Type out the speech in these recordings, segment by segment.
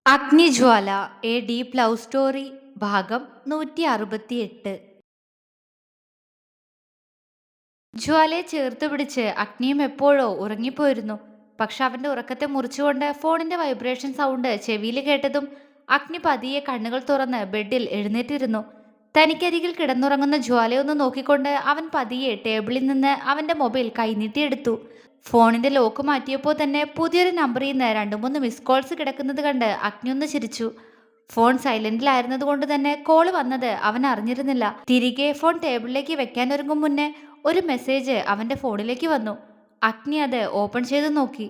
അഗ്നിജ്വാല A deep love story ഭാഗം 168. ജ്വാലയെ ചേർത്ത് പിടിച്ച് അഗ്നിയും എപ്പോഴോ ഉറങ്ങിപ്പോയിരുന്നു. പക്ഷെ അവന്റെ ഉറക്കത്തെ മുറിച്ചുകൊണ്ട് ഫോണിന്റെ വൈബ്രേഷൻ സൗണ്ട് ചെവിയിൽ കേട്ടതും അഗ്നി പതിയെ കണ്ണുകൾ തുറന്ന് ബെഡിൽ എഴുന്നേറ്റിരുന്നു. തനിക്കരികിൽ കിടന്നുറങ്ങുന്ന ജ്വാലയൊന്ന് നോക്കിക്കൊണ്ട് അവൻ പതിയെ ടേബിളിൽ നിന്ന് അവന്റെ മൊബൈൽ കൈനീട്ടിയെടുത്തു. ഫോണിന്റെ ലോക്ക് മാറ്റിയപ്പോൾ തന്നെ പുതിയൊരു നമ്പറിൽ നിന്ന് 2-3 മിസ് കോൾസ് കിടക്കുന്നത് കണ്ട് അഗ്നി ഒന്ന് ചിരിച്ചു. ഫോൺ സൈലന്റിലായിരുന്നത് കൊണ്ട് തന്നെ കോള് വന്നത് അവൻ അറിഞ്ഞിരുന്നില്ല. തിരികെ ഫോൺ ടേബിളിലേക്ക് വെക്കാനൊരുങ്ങും മുന്നേ ഒരു മെസ്സേജ് അവന്റെ ഫോണിലേക്ക് വന്നു. അഗ്നി അത് ഓപ്പൺ ചെയ്ത് നോക്കി.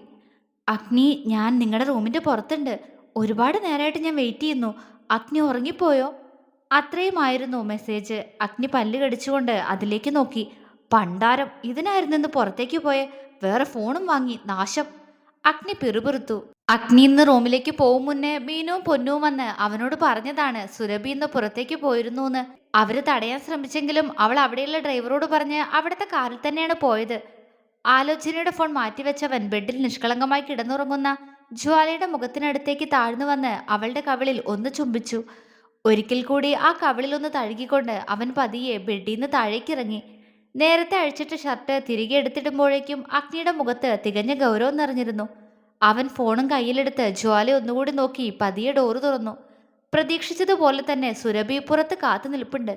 അഗ്നി, ഞാൻ നിങ്ങളുടെ റൂമിന്റെ പുറത്തുണ്ട്. ഒരുപാട് നേരമായിട്ട് ഞാൻ വെയിറ്റ് ചെയ്യുന്നു. അഗ്നി ഉറങ്ങിപ്പോയോ? അത്രയുമായിരുന്നു മെസ്സേജ്. അഗ്നി പല്ല് കടിച്ചുകൊണ്ട് അതിലേക്ക് നോക്കി. പണ്ടാരം, ഇതിനായിരുന്നു ഇന്ന് പുറത്തേക്ക് പോയെ. വേറെ ഫോണും വാങ്ങി, നാശം. അഗ്നി പിറുപിറുത്തു. അഗ്നി ഇന്ന് റൂമിലേക്ക് പോകും മുന്നേ മീനുവും പൊന്നുവും വന്ന് അവനോട് പറഞ്ഞതാണ് സുരഭി ഇന്ന് പുറത്തേക്ക് പോയിരുന്നു എന്ന്. അവര് തടയാൻ ശ്രമിച്ചെങ്കിലും അവൾ അവിടെയുള്ള ഡ്രൈവറോട് പറഞ്ഞ് അവിടുത്തെ കാറിൽ തന്നെയാണ് പോയത്. ആലോചനയുടെ ഫോൺ മാറ്റിവെച്ചവൻ ബെഡിൽ നിഷ്കളങ്കമായി കിടന്നുറങ്ങുന്ന ജ്വാലയുടെ മുഖത്തിനടുത്തേക്ക് താഴ്ന്നു വന്ന് അവളുടെ കവിളിൽ ഒന്ന് ചുംബിച്ചു. ഒരിക്കൽ കൂടി ആ കവിളിൽ ഒന്ന് തഴുകിക്കൊണ്ട് അവൻ പതിയെ ബെഡിൽ നിന്ന് താഴേക്കിറങ്ങി. നേരത്തെ അഴിച്ചിട്ട ഷർട്ട് തിരികെ എടുത്തിടുമ്പോഴേക്കും അഗ്നിയുടെ മുഖത്ത് തികഞ്ഞ ഗൗരവം നിറഞ്ഞിരുന്നു. അവൻ ഫോണും കയ്യിലെടുത്ത് ജ്വാല ഒന്നുകൂടി നോക്കി പതിയെ ഡോറ് തുറന്നു. പ്രതീക്ഷിച്ചതുപോലെ തന്നെ സുരഭി പുറത്ത് കാത്തു നിൽപ്പുണ്ട്.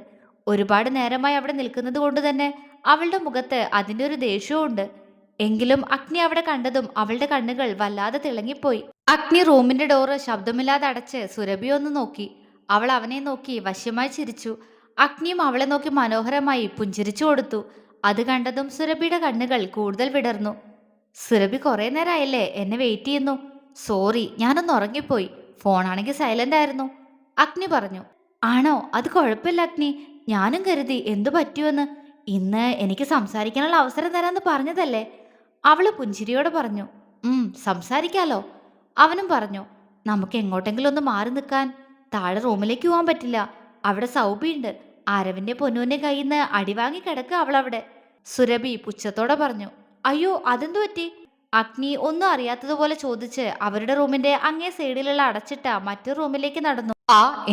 ഒരുപാട് നേരമായി അവിടെ നിൽക്കുന്നത് കൊണ്ട് തന്നെ അവളുടെ മുഖത്ത് അതിൻ്റെ ഒരു ദേഷ്യവും ഉണ്ട്. എങ്കിലും അഗ്നി അവിടെ കണ്ടതും അവളുടെ കണ്ണുകൾ വല്ലാതെ തിളങ്ങിപ്പോയി. അഗ്നി റൂമിന്റെ ഡോറ് ശബ്ദമില്ലാതെ അടച്ച് സുരഭി ഒന്ന് നോക്കി. അവൾ അവനെ നോക്കി വശ്യമായി ചിരിച്ചു. അഗ്നിയും അവളെ നോക്കി മനോഹരമായി പുഞ്ചിരിച്ചു കൊടുത്തു. അത് കണ്ടതും സുരഭിയുടെ കണ്ണുകൾ കൂടുതൽ വിടർന്നു. സുരഭി കുറേ നേരമായല്ലേ എന്നെ വെയിറ്റ് ചെയ്യുന്നു. സോറി, ഞാനൊന്ന് ഉറങ്ങിപ്പോയി. ഫോണാണെങ്കിൽ സൈലന്റ് ആയിരുന്നു. അഗ്നി പറഞ്ഞു. ആണോ? അത് കുഴപ്പമില്ല അഗ്നി. ഞാനും കരുതി എന്തു പറ്റിയുമെന്ന്. ഇന്ന് എനിക്ക് സംസാരിക്കാനുള്ള അവസരം തരാമെന്ന് പറഞ്ഞതല്ലേ? അവള് പുഞ്ചിരിയോടെ പറഞ്ഞു. സംസാരിക്കാലോ. അവനും പറഞ്ഞു. നമുക്ക് എങ്ങോട്ടെങ്കിലും ഒന്ന് മാറി നിൽക്കാൻ. താഴെ റൂമിലേക്ക് പോകാൻ പറ്റില്ല. അവിടെ സൗബിയുണ്ട്. അരവിന്റെ പൊന്നുവിന്റെ കയ്യിൽ നിന്ന് അടിവാങ്ങി കിടക്കുക അവളവിടെ. സുരഭി പുച്ഛത്തോടെ പറഞ്ഞു. അയ്യോ, അതെന്തു പറ്റി? അഗ്നി ഒന്നും അറിയാത്തതുപോലെ ചോദിച്ച് അവരുടെ റൂമിന്റെ അങ്ങേ സൈഡിലുള്ള അടച്ചിട്ട മറ്റൊരു റൂമിലേക്ക് നടന്നു.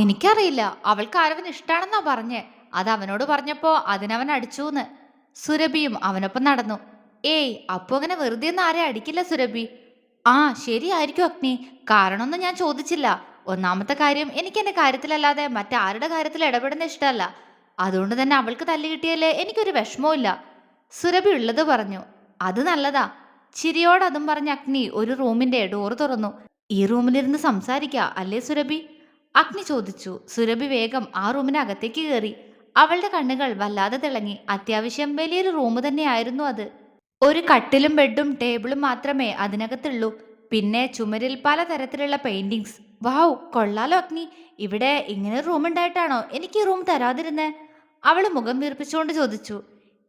എനിക്കറിയില്ല. അവൾക്ക് അരവിന് ഇഷ്ടാണെന്നാ പറഞ്ഞേ. അത് അവനോട് പറഞ്ഞപ്പോ അതിനവൻ അടിച്ചൂന്ന്. സുരഭിയും അവനൊപ്പം നടന്നു. ഏയ്, അപ്പൊ അങ്ങനെ വെറുതെ ഒന്നും ആരെ അടിക്കില്ല സുരഭി. ശരിയായിരിക്കും അഗ്നി. കാരണമൊന്നും ഞാൻ ചോദിച്ചില്ല. ഒന്നാമത്തെ കാര്യം, എനിക്ക് എന്റെ കാര്യത്തിലല്ലാതെ മറ്റാരുടെ കാര്യത്തിൽ ഇടപെടുന്ന ഇഷ്ടമല്ല. അതുകൊണ്ട് തന്നെ അവൾക്ക് തല്ല് കിട്ടിയാലേ എനിക്കൊരു വിഷമവും ഇല്ല. സുരഭി ഉള്ളത് പറഞ്ഞു. അത് നല്ലതാ. ചിരിയോട് അതും പറഞ്ഞ അഗ്നി ഒരു റൂമിന്റെ ഡോർ തുറന്നു. ഈ റൂമിലിരുന്ന് സംസാരിക്കാ അല്ലേ സുരഭി? അഗ്നി ചോദിച്ചു. സുരഭി വേഗം ആ റൂമിനകത്തേക്ക് കയറി. അവളുടെ കണ്ണുകൾ വല്ലാതെ തിളങ്ങി. അത്യാവശ്യം വലിയൊരു റൂം തന്നെയായിരുന്നു അത്. ഒരു കട്ടിലും ബെഡും ടേബിളും മാത്രമേ അതിനകത്തുള്ളൂ. പിന്നെ ചുമരിൽ പലതരത്തിലുള്ള പെയിന്റിങ്സ്. വാവ്, കൊള്ളാലോ അഗ്നി. ഇവിടെ ഇങ്ങനെ റൂം ഉണ്ടായിട്ടാണോ എനിക്ക് ഈ റൂം തരാതിരുന്നേ? അവള് മുഖം വീർപ്പിച്ചുകൊണ്ട് ചോദിച്ചു.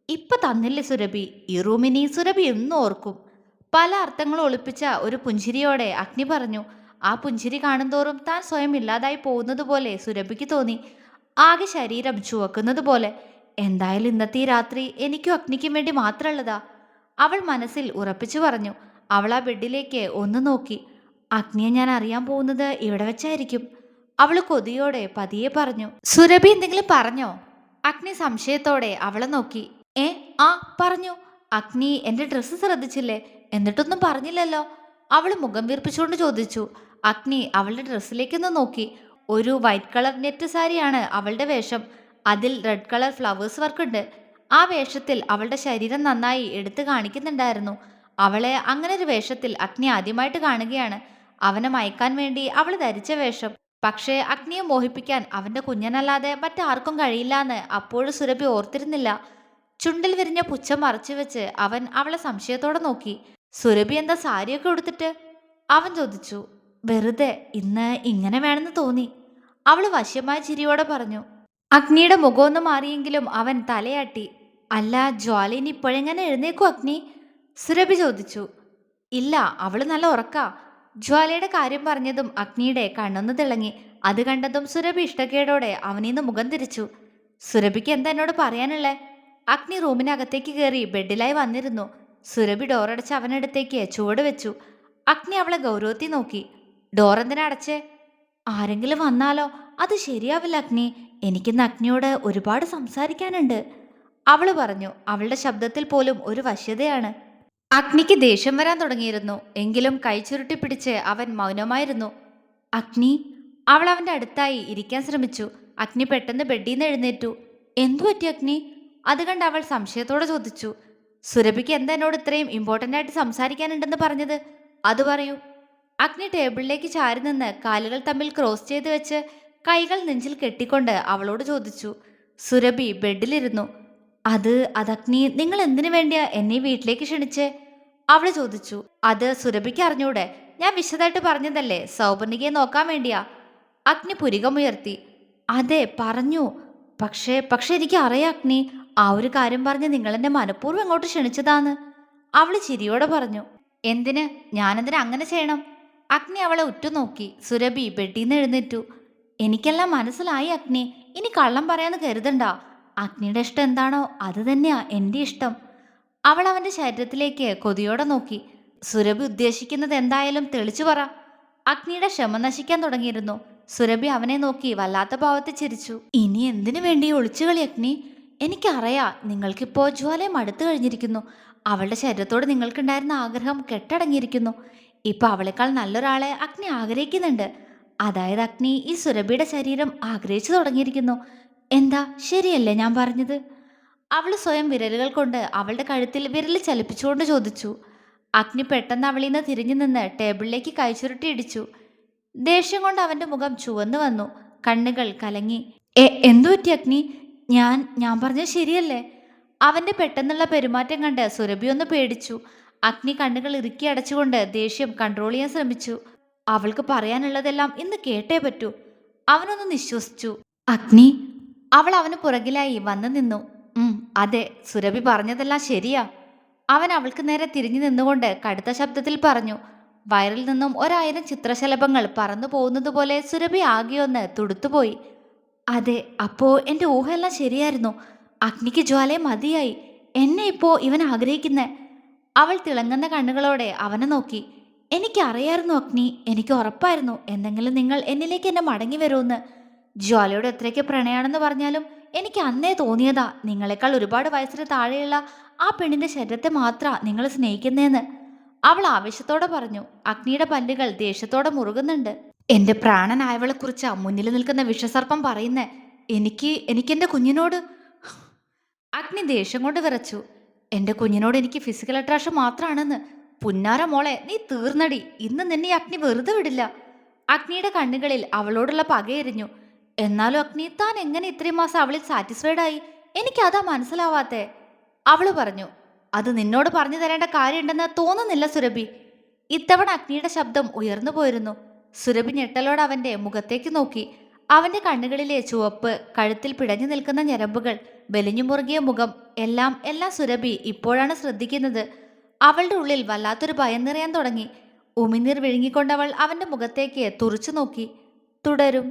ഇപ്പൊ തന്നില്ലേ സുരഭി? ഈ റൂമിനി സുരഭി എന്നും ഓർക്കും. പല അർത്ഥങ്ങളും ഒളിപ്പിച്ച ഒരു പുഞ്ചിരിയോടെ അഗ്നി പറഞ്ഞു. ആ പുഞ്ചിരി കാണുന്തോറും താൻ സ്വയം ഇല്ലാതായി പോകുന്നത് പോലെ സുരഭിക്ക് തോന്നി. ആകെ ശരീരം ചുവക്കുന്നത് പോലെ. എന്തായാലും ഇന്നത്തെ ഈ രാത്രി എനിക്കും അഗ്നിക്കും വേണ്ടി മാത്രമുള്ളതാ, അവൾ മനസ്സിൽ ഉറപ്പിച്ചു പറഞ്ഞു. അവൾ ആ ബെഡിലേക്ക് ഒന്ന് നോക്കി. അഗ്നിയെ ഞാൻ അറിയാൻ പോകുന്നത് ഇവിടെ വെച്ചായിരിക്കും, അവൾ കൊതിയോടെ പതിയെ പറഞ്ഞു. സുരഭി എന്തെങ്കിലും പറഞ്ഞോ? അഗ്നി സംശയത്തോടെ അവളെ നോക്കി. ആ പറഞ്ഞു. അഗ്നി എന്റെ ഡ്രസ്സ് ശ്രദ്ധിച്ചില്ലേ? എന്നിട്ടൊന്നും പറഞ്ഞില്ലല്ലോ. അവൾ മുഖം വീർപ്പിച്ചുകൊണ്ട് ചോദിച്ചു. അഗ്നി അവളുടെ ഡ്രസ്സിലേക്കൊന്ന് നോക്കി. ഒരു വൈറ്റ് കളർ നെറ്റ് സാരിയാണ് അവളുടെ വേഷം. അതിൽ റെഡ് കളർ ഫ്ലവേഴ്സ് വർക്ക് ഉണ്ട്. ആ വേഷത്തിൽ അവളുടെ ശരീരം നന്നായി എടുത്തു കാണിക്കുന്നുണ്ടായിരുന്നു. അവളെ അങ്ങനെ ഒരു വേഷത്തിൽ അഗ്നി ആദ്യമായിട്ട് കാണുകയാണ്. അവനെ മയക്കാൻ വേണ്ടി അവൾ ധരിച്ച വേഷം. പക്ഷേ അഗ്നിയെ മോഹിപ്പിക്കാൻ അവന്റെ കുഞ്ഞനല്ലാതെ മറ്റാർക്കും കഴിയില്ലാന്ന് അപ്പോഴും സുരഭി ഓർത്തിരുന്നില്ല. ചുണ്ടിൽ വിരിഞ്ഞ പുച്ഛം മറച്ചു വെച്ച് അവൻ അവളെ സംശയത്തോടെ നോക്കി. സുരഭി എന്താ സാരിയൊക്കെ ഉടുത്തിട്ട്? അവൻ ചോദിച്ചു. വെറുതെ ഇന്ന് ഇങ്ങനെ വേണമെന്ന് തോന്നി, അവൾ വശ്യമായ ചിരിയോടെ പറഞ്ഞു. അഗ്നിയുടെ മുഖമൊന്ന് മാറിയെങ്കിലും അവൻ തലയാട്ടി. അല്ല, ജ്വാലിനി ഇപ്പോഴെങ്ങനെ എഴുന്നേക്കും അഗ്നി? സുരഭി ചോദിച്ചു. ഇല്ല, അവള് നല്ല ഉറക്കാ. ജ്വാലയുടെ കാര്യം പറഞ്ഞതും അഗ്നിയുടെ കണ്ണൊന്ന് തിളങ്ങി. അത് കണ്ടതും സുരഭി ഇഷ്ടക്കേടോടെ അവനീന്ന് മുഖം തിരിച്ചു. സുരഭിക്ക് എന്താ എന്നോട് പറയാനുള്ളേ? അഗ്നി റൂമിനകത്തേക്ക് കയറി ബെഡിലായി വന്നിരുന്നു. സുരഭി ഡോറടച്ച് അവനടുത്തേക്ക് ചുവട് വെച്ചു. അഗ്നി അവളെ ഗൗരവത്തിൽ നോക്കി. ഡോർ എന്തിനാ അടച്ചേ? ആരെങ്കിലും വന്നാലോ? അത് ശരിയാവില്ല അഗ്നി. എനിക്കിന്ന് അഗ്നിയോട് ഒരുപാട് സംസാരിക്കാനുണ്ട്. അവള് പറഞ്ഞു. അവളുടെ ശബ്ദത്തിൽ പോലും ഒരു വശ്യതയാണ്. അഗ്നിക്ക് ദേഷ്യം വരാൻ തുടങ്ങിയിരുന്നു. എങ്കിലും കൈ ചുരുട്ടി പിടിച്ച് അവൻ മൗനമായിരുന്നു. അഗ്നി. അവൾ അവന്റെ അടുത്തായി ഇരിക്കാൻ ശ്രമിച്ചു. അഗ്നി പെട്ടെന്ന് ബെഡിൽ നിന്ന് എഴുന്നേറ്റു. എന്തു പറ്റി അഗ്നി? അത് കണ്ട് അവൾ സംശയത്തോടെ ചോദിച്ചു. സുരഭിക്ക് എന്താ എന്നോട് ഇത്രയും ഇമ്പോർട്ടൻ്റ് ആയിട്ട് സംസാരിക്കാനുണ്ടെന്ന് പറഞ്ഞത്? അത് പറയൂ. അഗ്നി ടേബിളിലേക്ക് ചാരി നിന്ന് കാലുകൾ തമ്മിൽ ക്രോസ് ചെയ്ത് വെച്ച് കൈകൾ നെഞ്ചിൽ കെട്ടിക്കൊണ്ട് അവളോട് ചോദിച്ചു. സുരഭി ബെഡിലിരുന്നു. അത് അഗ്നി, നിങ്ങൾ എന്തിനു വേണ്ടിയാ എന്നെ ഈ വീട്ടിലേക്ക് ക്ഷണിച്ചേ? അവള് ചോദിച്ചു. അത് സുരഭിക്ക് അറിഞ്ഞൂടെ? ഞാൻ വിശദമായിട്ട് പറഞ്ഞതല്ലേ, സൗപർണികയെ നോക്കാൻ വേണ്ടിയാ. അഗ്നി പുരികമുയർത്തി. അതെ പറഞ്ഞു. പക്ഷേ എനിക്ക് അറിയാം അഗ്നി, ആ ഒരു കാര്യം പറഞ്ഞ് നിങ്ങൾ എന്നെ മനഃപൂർവ്വം ഇങ്ങോട്ട് ക്ഷണിച്ചതാന്ന്. അവള് ചിരിയോടെ പറഞ്ഞു. എന്തിന്? ഞാനെന്തിനാ അങ്ങനെ ചെയ്യണം? അഗ്നി അവളെ ഉറ്റുനോക്കി. സുരഭി ബെഡിന്ന് എഴുന്നേറ്റു. എനിക്കെല്ലാം മനസ്സിലായി അഗ്നി, ഇനി കള്ളം പറയാന്ന് കരുതണ്ട. അഗ്നിയുടെ ഇഷ്ടം എന്താണോ അത് തന്നെയാ എൻ്റെ ഇഷ്ടം. അവൾ അവന്റെ ശരീരത്തിലേക്ക് കൊതിയോടെ നോക്കി. സുരഭി ഉദ്ദേശിക്കുന്നത് എന്തായാലും തെളിച്ചു പറ. അഗ്നിയുടെ ക്ഷമ നശിക്കാൻ തുടങ്ങിയിരുന്നു. സുരഭി അവനെ നോക്കി വല്ലാത്ത ഭാവത്തിൽ ചിരിച്ചു. ഇനി എന്തിനു വേണ്ടി ഒളിച്ചുകളി അഗ്നി? എനിക്കറിയാ നിങ്ങൾക്കിപ്പോ ജ്വാലയെ മടുത്തു കഴിഞ്ഞിരിക്കുന്നു. അവളുടെ ശരീരത്തോട് നിങ്ങൾക്കുണ്ടായിരുന്ന ആഗ്രഹം കെട്ടടങ്ങിയിരിക്കുന്നു. ഇപ്പൊ അവളെക്കാൾ നല്ലൊരാളെ അഗ്നി ആഗ്രഹിക്കുന്നുണ്ട്. അതായത് അഗ്നി ഈ സുരഭിയുടെ ശരീരം ആഗ്രഹിച്ചു തുടങ്ങിയിരിക്കുന്നു. എന്താ ശരിയല്ലേ ഞാൻ പറഞ്ഞത്? അവൾ സ്വയം വിരലുകൾ കൊണ്ട് അവളുടെ കഴുത്തിൽ വിരൽ ചലിപ്പിച്ചുകൊണ്ട് ചോദിച്ചു. അഗ്നി പെട്ടെന്ന് അവളിൽ നിന്ന് തിരിഞ്ഞു നിന്ന് ടേബിളിലേക്ക് കൈച്ചുരുട്ടി ഇടിച്ചു. ദേഷ്യം കൊണ്ട് അവന്റെ മുഖം ചുവന്നു വന്നു. കണ്ണുകൾ കലങ്ങി. എന്തു പറ്റി അഗ്നി? ഞാൻ പറഞ്ഞത് ശരിയല്ലേ? അവന്റെ പെട്ടെന്നുള്ള പെരുമാറ്റം കണ്ട് സുരഭി ഒന്ന് പേടിച്ചു. അഗ്നി കണ്ണുകൾ ഇറുക്കി അടച്ചുകൊണ്ട് ദേഷ്യം കൺട്രോൾ ചെയ്യാൻ ശ്രമിച്ചു. അവൾക്ക് പറയാനുള്ളതെല്ലാം ഇന്ന് കേട്ടേ പറ്റൂ. അവനൊന്ന് നിശ്വസിച്ചു. അഗ്നി. അവൾ അവന് പുറകിലായി വന്നു നിന്നു. അതെ, സുരഭി പറഞ്ഞതെല്ലാം ശരിയാ. അവൻ അവൾക്ക് നേരെ തിരിഞ്ഞു നിന്നുകൊണ്ട് കടുത്ത ശബ്ദത്തിൽ പറഞ്ഞു. വയറിൽ നിന്നും 1000 ചിത്രശലഭങ്ങൾ പറന്നു പോകുന്നത് പോലെ സുരഭി ആകെയൊന്ന് തുടുത്തുപോയി. അതെ, അപ്പോ എൻ്റെ ഊഹെല്ലാം ശരിയായിരുന്നു. അഗ്നിക്ക് ജ്വാലയെ മതിയായി. എന്നെ ഇപ്പോ ഇവൻ ആഗ്രഹിക്കുന്നേ. അവൾ തിളങ്ങുന്ന കണ്ണുകളോടെ അവനെ നോക്കി. എനിക്കറിയായിരുന്നു അഗ്നി, എനിക്ക് ഉറപ്പായിരുന്നു എന്തെങ്കിലും നിങ്ങൾ എന്നിലേക്ക് എന്നെ മടങ്ങി വരുമെന്ന്. ജ്വാലയോട് എത്രയ്ക്ക് പ്രണയാണെന്ന് പറഞ്ഞാലും എനിക്ക് അന്നേ തോന്നിയതാ നിങ്ങളെക്കാൾ ഒരുപാട് വയസ്സിന് താഴെയുള്ള ആ പെണ്ണിന്റെ ശരീരത്തെ മാത്ര നിങ്ങൾ സ്നേഹിക്കുന്നേന്ന്. അവൾ ആവേശത്തോടെ പറഞ്ഞു. അഗ്നിയുടെ പല്ലുകൾ ദേഷ്യത്തോടെ മുറുകുന്നുണ്ട്. എന്റെ പ്രാണനായവളെ കുറിച്ചാ മുന്നിൽ നിൽക്കുന്ന വിഷസർപ്പം പറയുന്നേ. എനിക്കെന്റെ കുഞ്ഞിനോട്. അഗ്നി ദേഷ്യം കൊണ്ട് വിറച്ചു. എന്റെ കുഞ്ഞിനോട് എനിക്ക് ഫിസിക്കൽ അട്രാക്ഷൻ മാത്രമാണെന്ന്. പുന്നാര മോളെ, നീ തീർന്നടി. ഇന്ന് നിന്നെ ഈ അഗ്നി വെറുതെ വിടില്ല. അഗ്നിയുടെ കണ്ണുകളിൽ അവളോടുള്ള പകയെരിഞ്ഞു. എന്നാലും അഗ്നി, താൻ എങ്ങനെ ഇത്രയും മാസം അവളിൽ സാറ്റിസ്ഫൈഡ് ആയി? എനിക്കതാ മനസ്സിലാവാത്തെ. അവള് പറഞ്ഞു. അത് നിന്നോട് പറഞ്ഞു തരേണ്ട കാര്യമുണ്ടെന്ന് തോന്നുന്നില്ല സുരഭി. ഇത്തവണ അഗ്നിയുടെ ശബ്ദം ഉയർന്നു പോയിരുന്നു. സുരഭി ഞെട്ടലോടെ അവന്റെ മുഖത്തേക്ക് നോക്കി. അവന്റെ കണ്ണുകളിലെ ചുവപ്പ്, കഴുത്തിൽ പിടഞ്ഞു നിൽക്കുന്ന ഞരമ്പുകൾ, വലിഞ്ഞു മുറുകിയ മുഖം, എല്ലാം സുരഭി ഇപ്പോഴാണ് ശ്രദ്ധിക്കുന്നത്. അവളുടെ ഉള്ളിൽ വല്ലാത്തൊരു ഭയം നിറയാൻ തുടങ്ങി. ഉമിനീർ വിഴുങ്ങിക്കൊണ്ടവൾ അവന്റെ മുഖത്തേക്ക് തുറച്ചു നോക്കി. തുടരും.